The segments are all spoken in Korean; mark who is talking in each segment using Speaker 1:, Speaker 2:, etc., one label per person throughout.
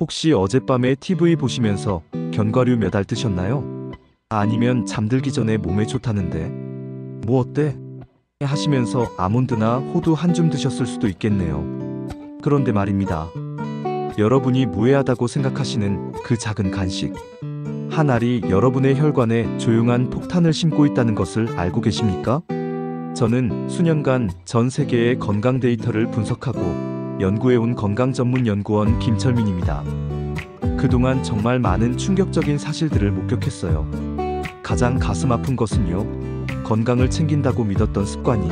Speaker 1: 혹시 어젯밤에 TV 보시면서 견과류 몇 알 드셨나요? 아니면 잠들기 전에 몸에 좋다는데 뭐 어때? 하시면서 아몬드나 호두 한 줌 드셨을 수도 있겠네요. 그런데 말입니다. 여러분이 무해하다고 생각하시는 그 작은 간식, 한 알이 여러분의 혈관에 조용한 폭탄을 심고 있다는 것을 알고 계십니까? 저는 수년간 전 세계의 건강 데이터를 분석하고 연구해온 건강전문연구원 김철민입니다. 그동안 정말 많은 충격적인 사실들을 목격했어요. 가장 가슴 아픈 것은요, 건강을 챙긴다고 믿었던 습관이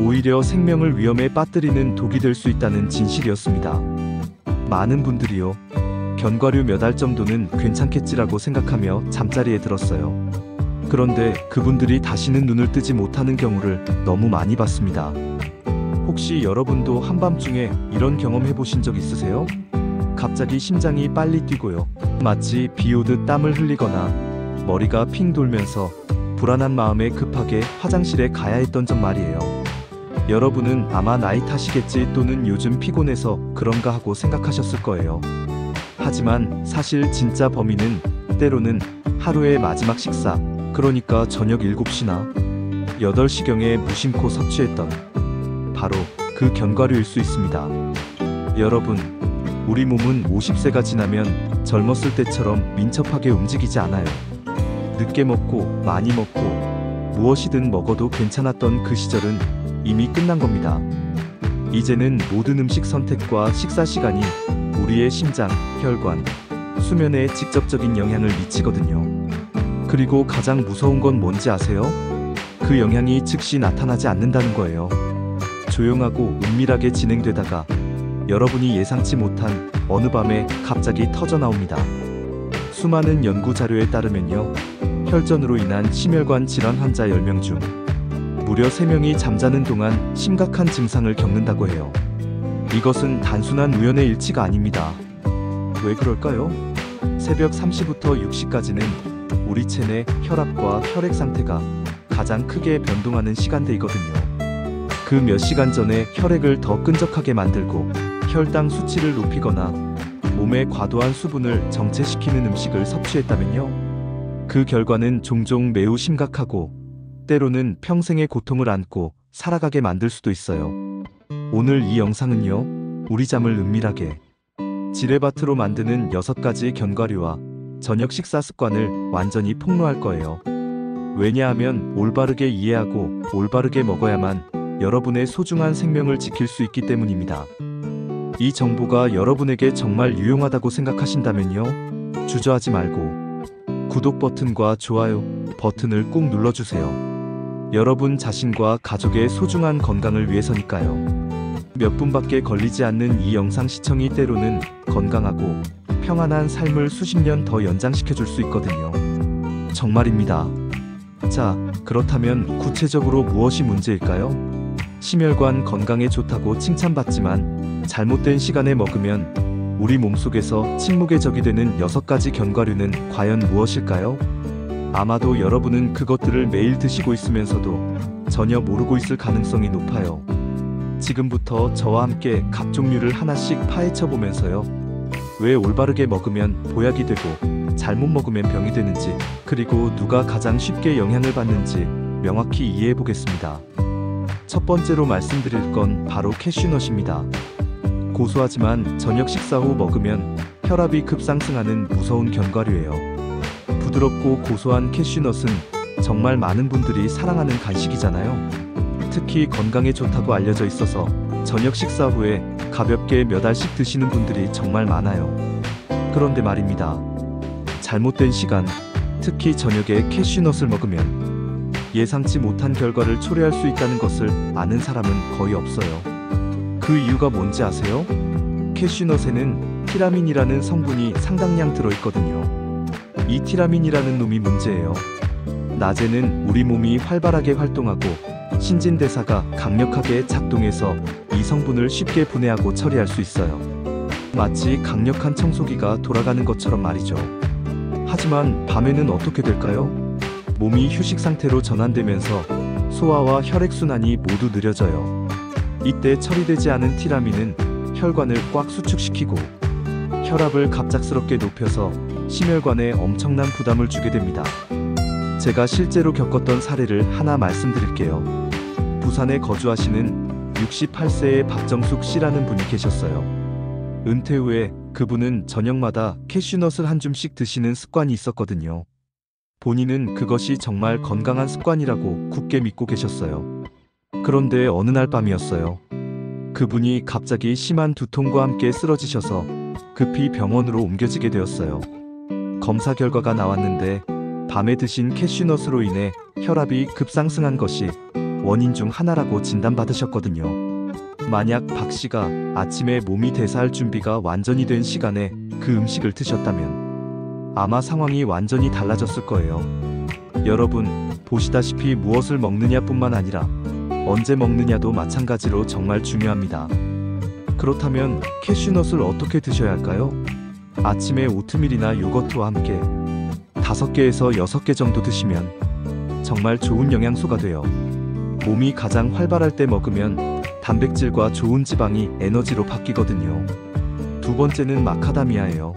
Speaker 1: 오히려 생명을 위험에 빠뜨리는 독이 될 수 있다는 진실이었습니다. 많은 분들이요, 견과류 몇 알 정도는 괜찮겠지라고 생각하며 잠자리에 들었어요. 그런데 그분들이 다시는 눈을 뜨지 못하는 경우를 너무 많이 봤습니다. 혹시 여러분도 한밤중에 이런 경험 해보신 적 있으세요? 갑자기 심장이 빨리 뛰고요, 마치 비 오듯 땀을 흘리거나 머리가 핑 돌면서 불안한 마음에 급하게 화장실에 가야 했던 적 말이에요. 여러분은 아마 나이 탓이겠지 또는 요즘 피곤해서 그런가 하고 생각하셨을 거예요. 하지만 사실 진짜 범인은 때로는 하루의 마지막 식사, 그러니까 저녁 7시나 8시경에 무심코 섭취했던 바로 그 견과류일 수 있습니다. 여러분, 우리 몸은 50세가 지나면 젊었을 때처럼 민첩하게 움직이지 않아요. 늦게 먹고 많이 먹고 무엇이든 먹어도 괜찮았던 그 시절은 이미 끝난 겁니다. 이제는 모든 음식 선택과 식사 시간이 우리의 심장, 혈관, 수면에 직접적인 영향을 미치거든요. 그리고 가장 무서운 건 뭔지 아세요? 그 영향이 즉시 나타나지 않는다는 거예요. 조용하고 은밀하게 진행되다가 여러분이 예상치 못한 어느 밤에 갑자기 터져 나옵니다. 수많은 연구 자료에 따르면요, 혈전으로 인한 심혈관 질환 환자 10명 중 무려 3명이 잠자는 동안 심각한 증상을 겪는다고 해요. 이것은 단순한 우연의 일치가 아닙니다. 왜 그럴까요? 새벽 3시부터 6시까지는 우리 체내 혈압과 혈액 상태가 가장 크게 변동하는 시간대이거든요. 그 몇 시간 전에 혈액을 더 끈적하게 만들고 혈당 수치를 높이거나 몸에 과도한 수분을 정체시키는 음식을 섭취했다면요, 그 결과는 종종 매우 심각하고 때로는 평생의 고통을 안고 살아가게 만들 수도 있어요. 오늘 이 영상은요, 우리 잠을 은밀하게 지뢰밭으로 만드는 6가지 견과류와 저녁 식사 습관을 완전히 폭로할 거예요. 왜냐하면 올바르게 이해하고 올바르게 먹어야만 여러분의 소중한 생명을 지킬 수 있기 때문입니다. 이 정보가 여러분에게 정말 유용하다고 생각하신다면요, 주저하지 말고 구독 버튼과 좋아요 버튼을 꾹 눌러주세요. 여러분 자신과 가족의 소중한 건강을 위해서니까요. 몇 분밖에 걸리지 않는 이 영상 시청이 때로는 건강하고 평안한 삶을 수십 년 더 연장시켜줄 수 있거든요. 정말입니다. 자, 그렇다면 구체적으로 무엇이 문제일까요? 심혈관 건강에 좋다고 칭찬받지만 잘못된 시간에 먹으면 우리 몸속에서 침묵의 적이 되는 6가지 견과류는 과연 무엇일까요? 아마도 여러분은 그것들을 매일 드시고 있으면서도 전혀 모르고 있을 가능성이 높아요. 지금부터 저와 함께 각 종류를 하나씩 파헤쳐 보면서요, 왜 올바르게 먹으면 보약이 되고 잘못 먹으면 병이 되는지, 그리고 누가 가장 쉽게 영향을 받는지 명확히 이해해 보겠습니다. 첫 번째로 말씀드릴 건 바로 캐슈넛입니다. 고소하지만 저녁 식사 후 먹으면 혈압이 급상승하는 무서운 견과류예요. 부드럽고 고소한 캐슈넛은 정말 많은 분들이 사랑하는 간식이잖아요. 특히 건강에 좋다고 알려져 있어서 저녁 식사 후에 가볍게 몇 알씩 드시는 분들이 정말 많아요. 그런데 말입니다. 잘못된 시간, 특히 저녁에 캐슈넛을 먹으면 예상치 못한 결과를 초래할 수 있다는 것을 아는 사람은 거의 없어요. 그 이유가 뭔지 아세요? 캐슈넛에는 티라민이라는 성분이 상당량 들어있거든요. 이 티라민이라는 놈이 문제예요. 낮에는 우리 몸이 활발하게 활동하고 신진대사가 강력하게 작동해서 이 성분을 쉽게 분해하고 처리할 수 있어요. 마치 강력한 청소기가 돌아가는 것처럼 말이죠. 하지만 밤에는 어떻게 될까요? 몸이 휴식 상태로 전환되면서 소화와 혈액순환이 모두 느려져요. 이때 처리되지 않은 티라민은 혈관을 꽉 수축시키고 혈압을 갑작스럽게 높여서 심혈관에 엄청난 부담을 주게 됩니다. 제가 실제로 겪었던 사례를 하나 말씀드릴게요. 부산에 거주하시는 68세의 박정숙 씨라는 분이 계셨어요. 은퇴 후에 그분은 저녁마다 캐슈넛을 한 줌씩 드시는 습관이 있었거든요. 본인은 그것이 정말 건강한 습관이라고 굳게 믿고 계셨어요. 그런데 어느 날 밤이었어요. 그분이 갑자기 심한 두통과 함께 쓰러지셔서 급히 병원으로 옮겨지게 되었어요. 검사 결과가 나왔는데 밤에 드신 캐슈넛으로 인해 혈압이 급상승한 것이 원인 중 하나라고 진단받으셨거든요. 만약 박 씨가 아침에 몸이 대사할 준비가 완전히 된 시간에 그 음식을 드셨다면 아마 상황이 완전히 달라졌을 거예요. 여러분, 보시다시피 무엇을 먹느냐뿐만 아니라 언제 먹느냐도 마찬가지로 정말 중요합니다. 그렇다면 캐슈넛을 어떻게 드셔야 할까요? 아침에 오트밀이나 요거트와 함께 5개에서 6개 정도 드시면 정말 좋은 영양소가 돼요. 몸이 가장 활발할 때 먹으면 단백질과 좋은 지방이 에너지로 바뀌거든요. 두 번째는 마카다미아예요.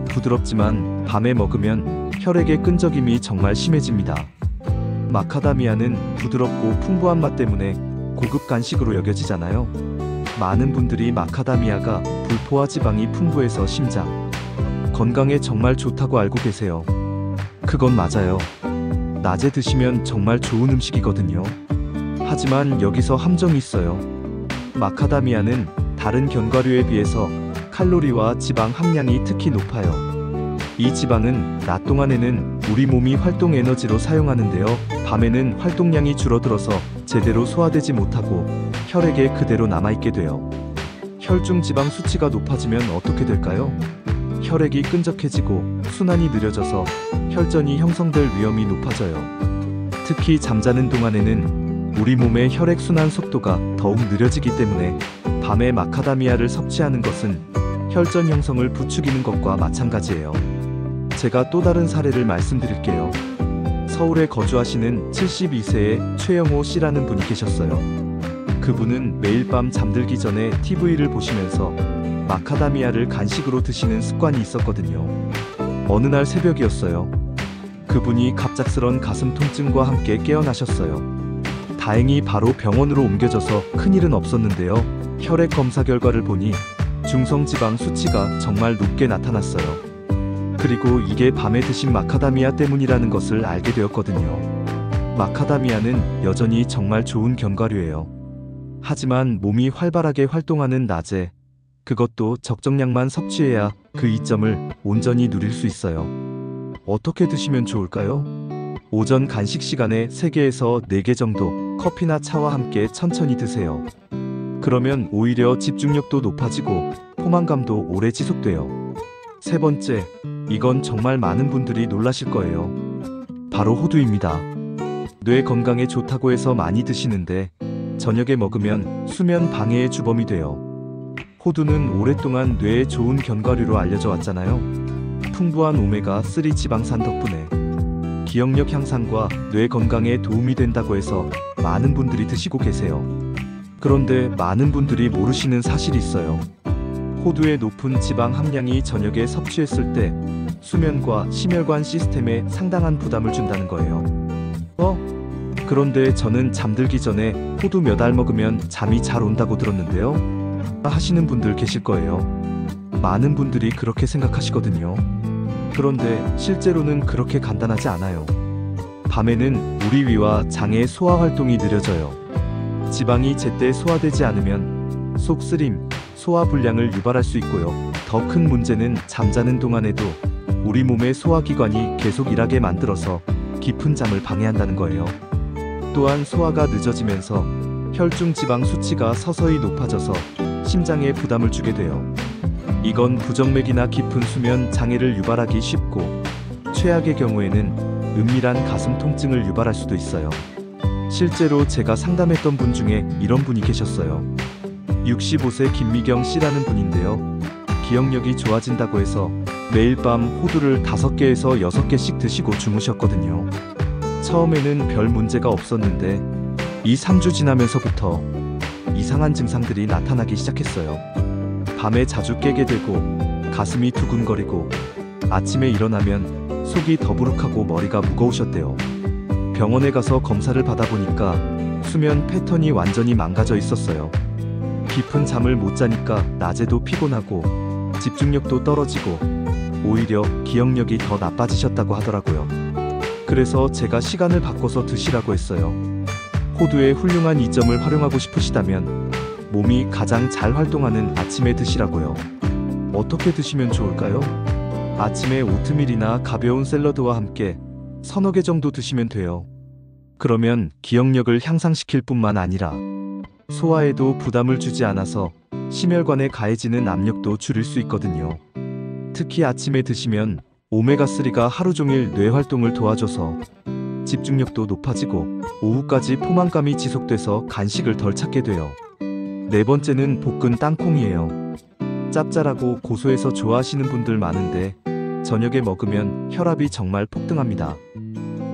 Speaker 1: 부드럽지만 밤에 먹으면 혈액의 끈적임이 정말 심해집니다. 마카다미아는 부드럽고 풍부한 맛 때문에 고급 간식으로 여겨지잖아요. 많은 분들이 마카다미아가 불포화 지방이 풍부해서 심장, 건강에 정말 좋다고 알고 계세요. 그건 맞아요. 낮에 드시면 정말 좋은 음식이거든요. 하지만 여기서 함정이 있어요. 마카다미아는 다른 견과류에 비해서 칼로리와 지방 함량이 특히 높아요. 이 지방은 낮 동안에는 우리 몸이 활동 에너지로 사용하는데요. 밤에는 활동량이 줄어들어서 제대로 소화되지 못하고 혈액에 그대로 남아있게 돼요. 혈중 지방 수치가 높아지면 어떻게 될까요? 혈액이 끈적해지고 순환이 느려져서 혈전이 형성될 위험이 높아져요. 특히 잠자는 동안에는 우리 몸의 혈액 순환 속도가 더욱 느려지기 때문에 밤에 마카다미아를 섭취하는 것은 혈전 형성을 부추기는 것과 마찬가지예요. 제가 또 다른 사례를 말씀드릴게요. 서울에 거주하시는 72세의 최영호 씨라는 분이 계셨어요. 그분은 매일 밤 잠들기 전에 TV를 보시면서 마카다미아를 간식으로 드시는 습관이 있었거든요. 어느 날 새벽이었어요. 그분이 갑작스런 가슴 통증과 함께 깨어나셨어요. 다행히 바로 병원으로 옮겨져서 큰일은 없었는데요. 혈액 검사 결과를 보니 중성지방 수치가 정말 높게 나타났어요. 그리고 이게 밤에 드신 마카다미아 때문이라는 것을 알게 되었거든요. 마카다미아는 여전히 정말 좋은 견과류예요. 하지만 몸이 활발하게 활동하는 낮에 그것도 적정량만 섭취해야 그 이점을 온전히 누릴 수 있어요. 어떻게 드시면 좋을까요? 오전 간식 시간에 3개에서 4개 정도 커피나 차와 함께 천천히 드세요. 그러면 오히려 집중력도 높아지고 포만감도 오래 지속돼요. 세 번째, 이건 정말 많은 분들이 놀라실 거예요. 바로 호두입니다. 뇌 건강에 좋다고 해서 많이 드시는데 저녁에 먹으면 수면 방해의 주범이 돼요. 호두는 오랫동안 뇌에 좋은 견과류로 알려져 왔잖아요. 풍부한 오메가3 지방산 덕분에 기억력 향상과 뇌 건강에 도움이 된다고 해서 많은 분들이 드시고 계세요. 그런데 많은 분들이 모르시는 사실이 있어요. 호두의 높은 지방 함량이 저녁에 섭취했을 때 수면과 심혈관 시스템에 상당한 부담을 준다는 거예요. 그런데 저는 잠들기 전에 호두 몇 알 먹으면 잠이 잘 온다고 들었는데요. 하시는 분들 계실 거예요. 많은 분들이 그렇게 생각하시거든요. 그런데 실제로는 그렇게 간단하지 않아요. 밤에는 우리 위와 장의 소화 활동이 느려져요. 지방이 제때 소화되지 않으면 속쓰림, 소화 불량을 유발할 수 있고요. 더 큰 문제는 잠자는 동안에도 우리 몸의 소화기관이 계속 일하게 만들어서 깊은 잠을 방해한다는 거예요. 또한 소화가 늦어지면서 혈중 지방 수치가 서서히 높아져서 심장에 부담을 주게 돼요. 이건 부정맥이나 깊은 수면 장애를 유발하기 쉽고 최악의 경우에는 은밀한 가슴 통증을 유발할 수도 있어요. 실제로 제가 상담했던 분 중에 이런 분이 계셨어요. 65세 김미경 씨라는 분인데요. 기억력이 좋아진다고 해서 매일 밤 호두를 5개에서 6개씩 드시고 주무셨거든요. 처음에는 별 문제가 없었는데 2-3주 지나면서부터 이상한 증상들이 나타나기 시작했어요. 밤에 자주 깨게 되고 가슴이 두근거리고 아침에 일어나면 속이 더부룩하고 머리가 무거우셨대요. 병원에 가서 검사를 받아보니까 수면 패턴이 완전히 망가져 있었어요. 깊은 잠을 못 자니까 낮에도 피곤하고 집중력도 떨어지고 오히려 기억력이 더 나빠지셨다고 하더라고요. 그래서 제가 시간을 바꿔서 드시라고 했어요. 호두의 훌륭한 이점을 활용하고 싶으시다면 몸이 가장 잘 활동하는 아침에 드시라고요. 어떻게 드시면 좋을까요? 아침에 오트밀이나 가벼운 샐러드와 함께 서너 개 정도 드시면 돼요. 그러면 기억력을 향상시킬 뿐만 아니라 소화에도 부담을 주지 않아서 심혈관에 가해지는 압력도 줄일 수 있거든요. 특히 아침에 드시면 오메가3가 하루 종일 뇌 활동을 도와줘서 집중력도 높아지고 오후까지 포만감이 지속돼서 간식을 덜 찾게 돼요. 네 번째는 볶은 땅콩이에요. 짭짤하고 고소해서 좋아하시는 분들 많은데 저녁에 먹으면 혈압이 정말 폭등합니다.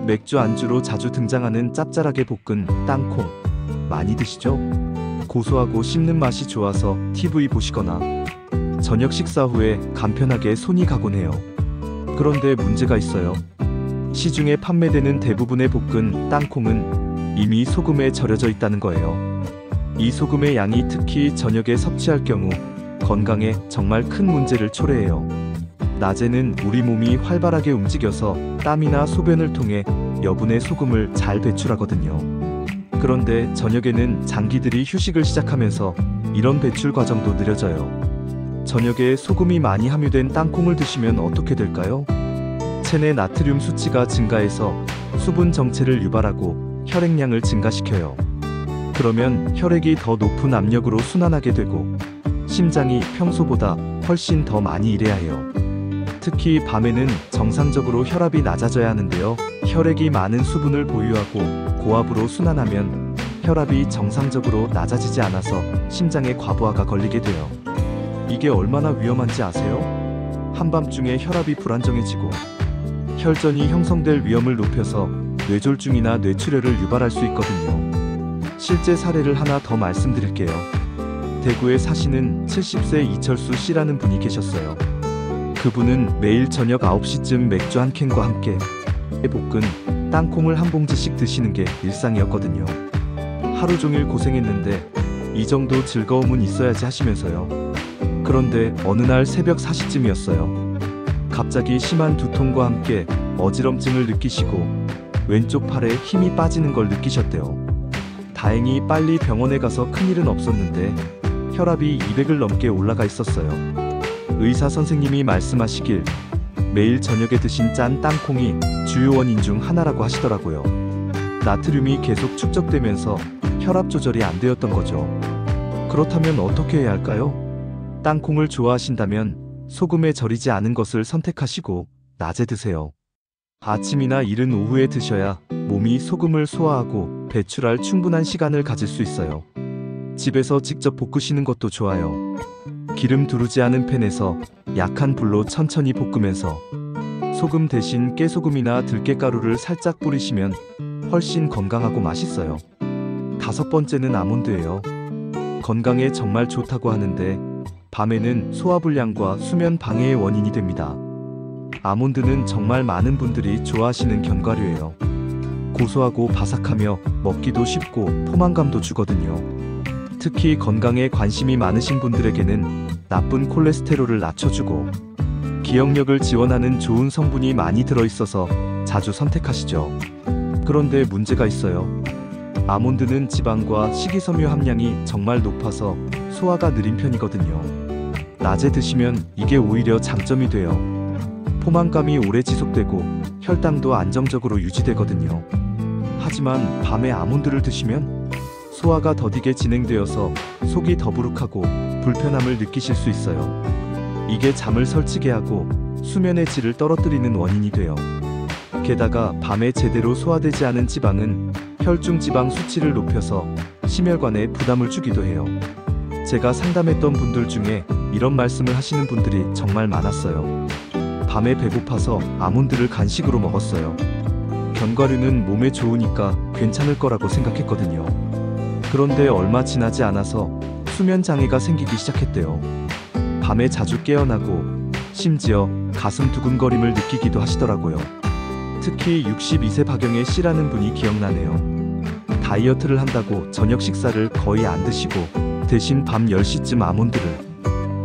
Speaker 1: 맥주 안주로 자주 등장하는 짭짤하게 볶은 땅콩 많이 드시죠? 고소하고 씹는 맛이 좋아서 TV 보시거나 저녁 식사 후에 간편하게 손이 가곤 해요. 그런데 문제가 있어요. 시중에 판매되는 대부분의 볶은 땅콩은 이미 소금에 절여져 있다는 거예요. 이 소금의 양이 특히 저녁에 섭취할 경우 건강에 정말 큰 문제를 초래해요. 낮에는 우리 몸이 활발하게 움직여서 땀이나 소변을 통해 여분의 소금을 잘 배출하거든요. 그런데 저녁에는 장기들이 휴식을 시작하면서 이런 배출 과정도 느려져요. 저녁에 소금이 많이 함유된 땅콩을 드시면 어떻게 될까요? 체내 나트륨 수치가 증가해서 수분 정체를 유발하고 혈액량을 증가시켜요. 그러면 혈액이 더 높은 압력으로 순환하게 되고 심장이 평소보다 훨씬 더 많이 일해야 해요. 특히 밤에는 정상적으로 혈압이 낮아져야 하는데요. 혈액이 많은 수분을 보유하고 고압으로 순환하면 혈압이 정상적으로 낮아지지 않아서 심장에 과부하가 걸리게 돼요. 이게 얼마나 위험한지 아세요? 한밤중에 혈압이 불안정해지고 혈전이 형성될 위험을 높여서 뇌졸중이나 뇌출혈을 유발할 수 있거든요. 실제 사례를 하나 더 말씀드릴게요. 대구에 사시는 70세 이철수 씨라는 분이 계셨어요. 그분은 매일 저녁 9시쯤 맥주 한 캔과 함께 볶은 땅콩을 한 봉지씩 드시는 게 일상이었거든요. 하루 종일 고생했는데 이 정도 즐거움은 있어야지 하시면서요. 그런데 어느 날 새벽 4시쯤이었어요. 갑자기 심한 두통과 함께 어지럼증을 느끼시고 왼쪽 팔에 힘이 빠지는 걸 느끼셨대요. 다행히 빨리 병원에 가서 큰일은 없었는데 혈압이 200을 넘게 올라가 있었어요. 의사 선생님이 말씀하시길 매일 저녁에 드신 짠 땅콩이 주요 원인 중 하나라고 하시더라고요. 나트륨이 계속 축적되면서 혈압 조절이 안 되었던 거죠. 그렇다면 어떻게 해야 할까요? 땅콩을 좋아하신다면 소금에 절이지 않은 것을 선택하시고 낮에 드세요. 아침이나 이른 오후에 드셔야 몸이 소금을 소화하고 배출할 충분한 시간을 가질 수 있어요. 집에서 직접 볶으시는 것도 좋아요. 기름 두르지 않은 팬에서 약한 불로 천천히 볶으면서 소금 대신 깨소금이나 들깨가루를 살짝 뿌리시면 훨씬 건강하고 맛있어요. 다섯 번째는 아몬드예요. 건강에 정말 좋다고 하는데 밤에는 소화불량과 수면 방해의 원인이 됩니다. 아몬드는 정말 많은 분들이 좋아하시는 견과류예요. 고소하고 바삭하며 먹기도 쉽고 포만감도 주거든요. 특히 건강에 관심이 많으신 분들에게는 나쁜 콜레스테롤을 낮춰주고 기억력을 지원하는 좋은 성분이 많이 들어있어서 자주 선택하시죠. 그런데 문제가 있어요. 아몬드는 지방과 식이섬유 함량이 정말 높아서 소화가 느린 편이거든요. 낮에 드시면 이게 오히려 장점이 돼요. 포만감이 오래 지속되고 혈당도 안정적으로 유지되거든요. 하지만 밤에 아몬드를 드시면 소화가 더디게 진행되어서 속이 더부룩하고 불편함을 느끼실 수 있어요. 이게 잠을 설치게 하고 수면의 질을 떨어뜨리는 원인이 돼요. 게다가 밤에 제대로 소화되지 않은 지방은 혈중 지방 수치를 높여서 심혈관에 부담을 주기도 해요. 제가 상담했던 분들 중에 이런 말씀을 하시는 분들이 정말 많았어요. 밤에 배고파서 아몬드를 간식으로 먹었어요. 견과류는 몸에 좋으니까 괜찮을 거라고 생각했거든요. 그런데 얼마 지나지 않아서 수면 장애가 생기기 시작했대요. 밤에 자주 깨어나고 심지어 가슴 두근거림을 느끼기도 하시더라고요. 특히 62세 박영애 씨라는 분이 기억나네요. 다이어트를 한다고 저녁 식사를 거의 안 드시고 대신 밤 10시쯤 아몬드를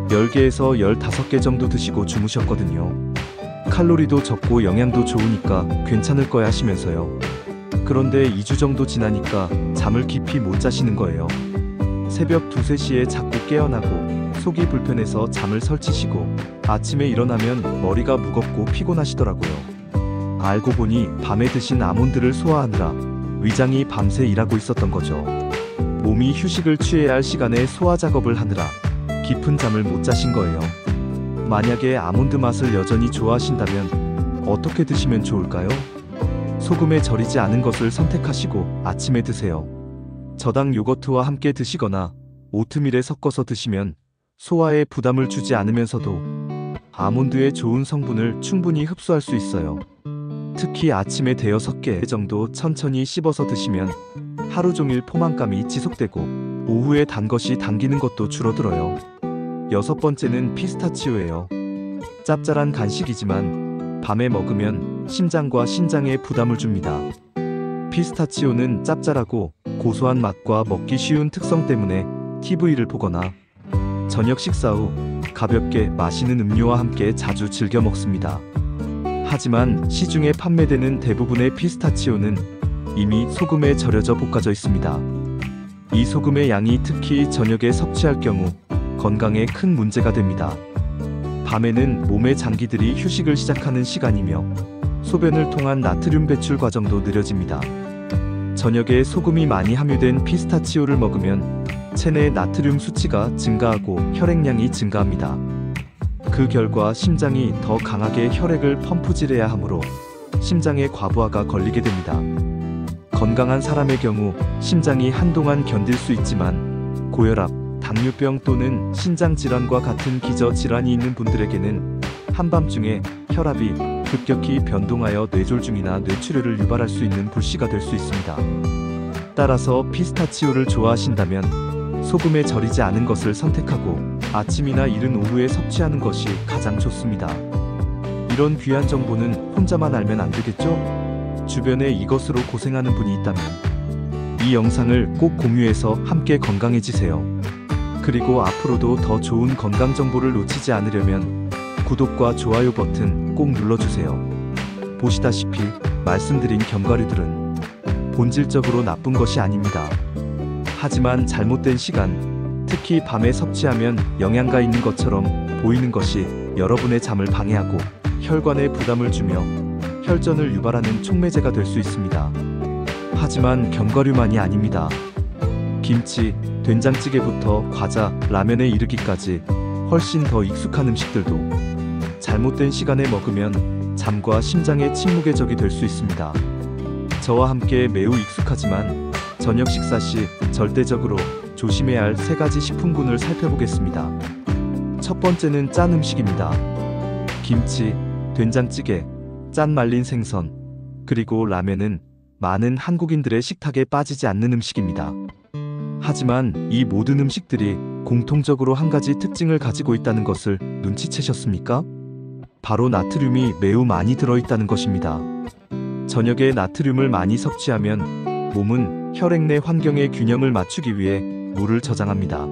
Speaker 1: 10개에서 15개 정도 드시고 주무셨거든요. 칼로리도 적고 영양도 좋으니까 괜찮을 거야 하시면서요. 그런데 2주 정도 지나니까 잠을 깊이 못 자시는 거예요. 새벽 2, 3시에 자꾸 깨어나고 속이 불편해서 잠을 설치시고 아침에 일어나면 머리가 무겁고 피곤하시더라고요. 알고 보니 밤에 드신 아몬드를 소화하느라 위장이 밤새 일하고 있었던 거죠. 몸이 휴식을 취해야 할 시간에 소화 작업을 하느라 깊은 잠을 못 자신 거예요. 만약에 아몬드 맛을 여전히 좋아하신다면 어떻게 드시면 좋을까요? 소금에 절이지 않은 것을 선택하시고 아침에 드세요. 저당 요거트와 함께 드시거나 오트밀에 섞어서 드시면 소화에 부담을 주지 않으면서도 아몬드의 좋은 성분을 충분히 흡수할 수 있어요. 특히 아침에 5개 정도 천천히 씹어서 드시면 하루 종일 포만감이 지속되고 오후에 단 것이 당기는 것도 줄어들어요. 6번째는 피스타치오예요. 짭짤한 간식이지만 밤에 먹으면 심장과 신장에 부담을 줍니다. 피스타치오는 짭짤하고 고소한 맛과 먹기 쉬운 특성 때문에 TV를 보거나 저녁 식사 후 가볍게 마시는 음료와 함께 자주 즐겨 먹습니다. 하지만 시중에 판매되는 대부분의 피스타치오는 이미 소금에 절여져 볶아져 있습니다. 이 소금의 양이 특히 저녁에 섭취할 경우 건강에 큰 문제가 됩니다. 밤에는 몸의 장기들이 휴식을 시작하는 시간이며 소변을 통한 나트륨 배출 과정도 느려집니다. 저녁에 소금이 많이 함유된 피스타치오를 먹으면 체내 나트륨 수치가 증가하고 혈액량이 증가합니다. 그 결과 심장이 더 강하게 혈액을 펌프질해야 하므로 심장의 과부하가 걸리게 됩니다. 건강한 사람의 경우 심장이 한동안 견딜 수 있지만 고혈압, 당뇨병 또는 신장질환과 같은 기저질환이 있는 분들에게는 한밤중에 혈압이 급격히 변동하여 뇌졸중이나 뇌출혈을 유발할 수 있는 불씨가 될 수 있습니다. 따라서 피스타치오를 좋아하신다면 소금에 절이지 않은 것을 선택하고 아침이나 이른 오후에 섭취하는 것이 가장 좋습니다. 이런 귀한 정보는 혼자만 알면 안 되겠죠? 주변에 이것으로 고생하는 분이 있다면 이 영상을 꼭 공유해서 함께 건강해지세요. 그리고 앞으로도 더 좋은 건강 정보를 놓치지 않으려면 구독과 좋아요 버튼 꼭 눌러주세요. 보시다시피 말씀드린 견과류들은 본질적으로 나쁜 것이 아닙니다. 하지만 잘못된 시간, 특히 밤에 섭취하면 영양가 있는 것처럼 보이는 것이 여러분의 잠을 방해하고 혈관에 부담을 주며 혈전을 유발하는 촉매제가 될 수 있습니다. 하지만 견과류만이 아닙니다. 김치, 된장찌개부터 과자, 라면에 이르기까지 훨씬 더 익숙한 음식들도 잘못된 시간에 먹으면 잠과 심장의 침묵의 적이 될 수 있습니다. 저와 함께 매우 익숙하지만 저녁 식사 시 절대적으로 조심해야 할 3가지 식품군을 살펴보겠습니다. 첫 번째는 짠 음식입니다. 김치, 된장찌개, 짠 말린 생선, 그리고 라면은 많은 한국인들의 식탁에 빠지지 않는 음식입니다. 하지만 이 모든 음식들이 공통적으로 한 가지 특징을 가지고 있다는 것을 눈치채셨습니까? 바로 나트륨이 매우 많이 들어있다는 것입니다. 저녁에 나트륨을 많이 섭취하면 몸은 혈액 내 환경의 균형을 맞추기 위해 물을 저장합니다.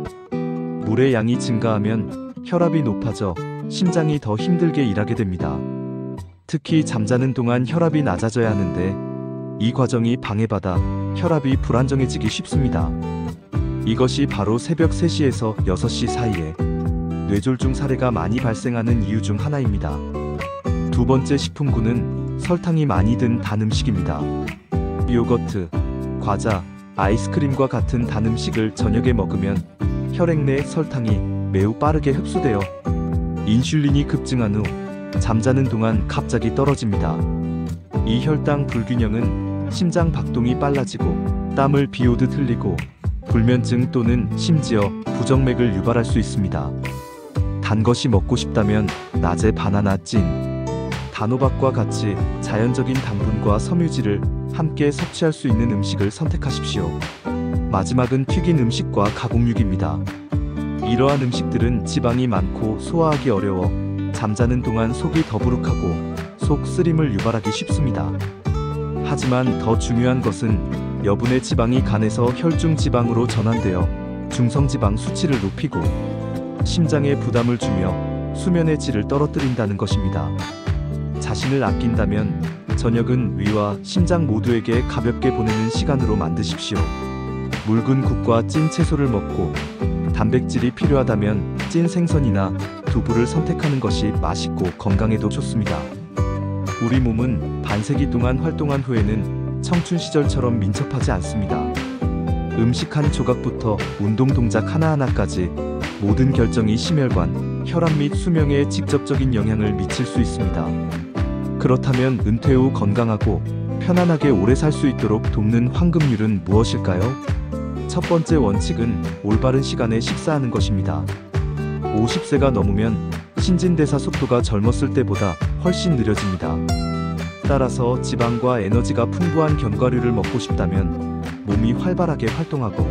Speaker 1: 물의 양이 증가하면 혈압이 높아져 심장이 더 힘들게 일하게 됩니다. 특히 잠자는 동안 혈압이 낮아져야 하는데 이 과정이 방해받아 혈압이 불안정해지기 쉽습니다. 이것이 바로 새벽 3시에서 6시 사이에 뇌졸중 사례가 많이 발생하는 이유 중 하나입니다. 두 번째 식품군은 설탕이 많이 든 단 음식입니다. 요거트, 과자, 아이스크림과 같은 단 음식을 저녁에 먹으면 혈액 내 설탕이 매우 빠르게 흡수되어 인슐린이 급증한 후 잠자는 동안 갑자기 떨어집니다. 이 혈당 불균형은 심장 박동이 빨라지고 땀을 비오듯 흘리고 불면증 또는 심지어 부정맥을 유발할 수 있습니다. 단 것이 먹고 싶다면 낮에 바나나 찐, 단호박과 같이 자연적인 당분과 섬유질을 함께 섭취할 수 있는 음식을 선택하십시오. 마지막은 튀긴 음식과 가공육입니다. 이러한 음식들은 지방이 많고 소화하기 어려워 잠자는 동안 속이 더부룩하고 속 쓰림을 유발하기 쉽습니다. 하지만 더 중요한 것은 여분의 지방이 간에서 혈중 지방으로 전환되어 중성지방 수치를 높이고 심장에 부담을 주며 수면의 질을 떨어뜨린다는 것입니다. 자신을 아낀다면 저녁은 위와 심장 모두에게 가볍게 보내는 시간으로 만드십시오. 묽은 국과 찐 채소를 먹고 단백질이 필요하다면 찐 생선이나 두부를 선택하는 것이 맛있고 건강에도 좋습니다. 우리 몸은 반세기 동안 활동한 후에는 청춘 시절처럼 민첩하지 않습니다. 음식 한 조각부터 운동 동작 하나하나까지 모든 결정이 심혈관, 혈압 및 수명에 직접적인 영향을 미칠 수 있습니다. 그렇다면 은퇴 후 건강하고 편안하게 오래 살 수 있도록 돕는 황금률은 무엇일까요? 첫 번째 원칙은 올바른 시간에 식사하는 것입니다. 50세가 넘으면 신진대사 속도가 젊었을 때보다 훨씬 느려집니다. 따라서 지방과 에너지가 풍부한 견과류를 먹고 싶다면 몸이 활발하게 활동하고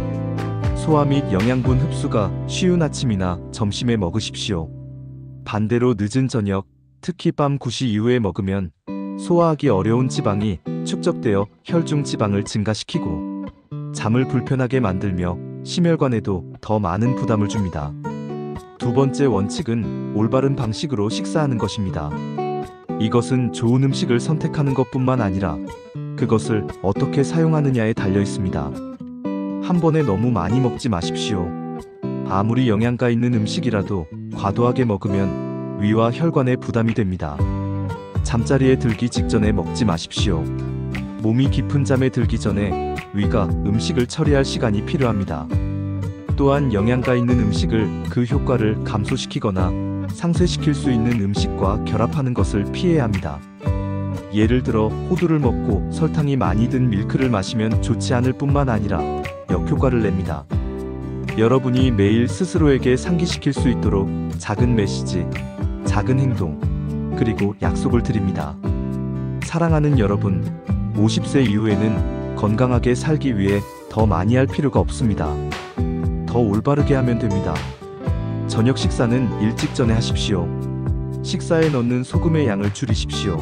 Speaker 1: 소화 및 영양분 흡수가 쉬운 아침이나 점심에 먹으십시오. 반대로 늦은 저녁, 특히 밤 9시 이후에 먹으면 소화하기 어려운 지방이 축적되어 혈중 지방을 증가시키고 잠을 불편하게 만들며 심혈관에도 더 많은 부담을 줍니다. 두 번째 원칙은 올바른 방식으로 식사하는 것입니다. 이것은 좋은 음식을 선택하는 것뿐만 아니라 그것을 어떻게 사용하느냐에 달려 있습니다. 한 번에 너무 많이 먹지 마십시오. 아무리 영양가 있는 음식이라도 과도하게 먹으면 위와 혈관에 부담이 됩니다. 잠자리에 들기 직전에 먹지 마십시오. 몸이 깊은 잠에 들기 전에 위가 음식을 처리할 시간이 필요합니다. 또한 영양가 있는 음식을 그 효과를 감소시키거나 상쇄시킬 수 있는 음식과 결합하는 것을 피해야 합니다. 예를 들어 호두를 먹고 설탕이 많이 든 밀크를 마시면 좋지 않을 뿐만 아니라 역효과를 냅니다. 여러분이 매일 스스로에게 상기시킬 수 있도록 작은 메시지, 작은 행동, 그리고 약속을 드립니다. 사랑하는 여러분, 50세 이후에는 건강하게 살기 위해 더 많이 할 필요가 없습니다. 더 올바르게 하면 됩니다. 저녁 식사는 일찍 전에 하십시오. 식사에 넣는 소금의 양을 줄이십시오.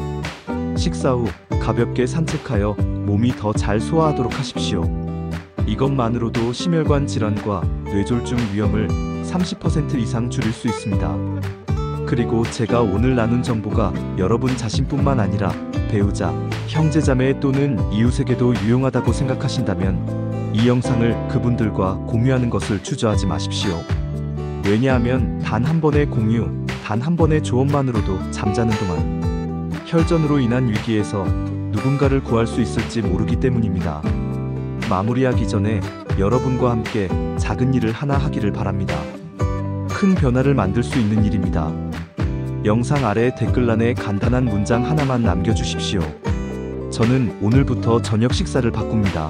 Speaker 1: 식사 후 가볍게 산책하여 몸이 더 잘 소화하도록 하십시오. 이것만으로도 심혈관 질환과 뇌졸중 위험을 30% 이상 줄일 수 있습니다. 그리고 제가 오늘 나눈 정보가 여러분 자신뿐만 아니라 배우자, 형제자매 또는 이웃에게도 유용하다고 생각하신다면 이 영상을 그분들과 공유하는 것을 주저하지 마십시오. 왜냐하면 단 한 번의 공유, 단 한 번의 조언만으로도 잠자는 동안 혈전으로 인한 위기에서 누군가를 구할 수 있을지 모르기 때문입니다. 마무리하기 전에 여러분과 함께 작은 일을 하나 하기를 바랍니다. 큰 변화를 만들 수 있는 일입니다. 영상 아래 댓글란에 간단한 문장 하나만 남겨주십시오. 저는 오늘부터 저녁 식사를 바꿉니다.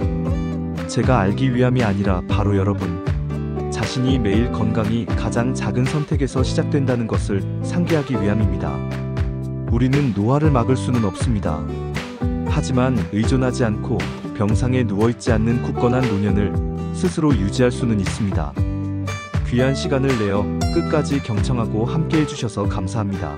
Speaker 1: 제가 알기 위함이 아니라 바로 여러분 자신이 매일 건강이 가장 작은 선택에서 시작된다는 것을 상기하기 위함입니다. 우리는 노화를 막을 수는 없습니다. 하지만 의존하지 않고 병상에 누워있지 않는 굳건한 노년을 스스로 유지할 수는 있습니다. 귀한 시간을 내어 끝까지 경청하고 함께 해주셔서 감사합니다.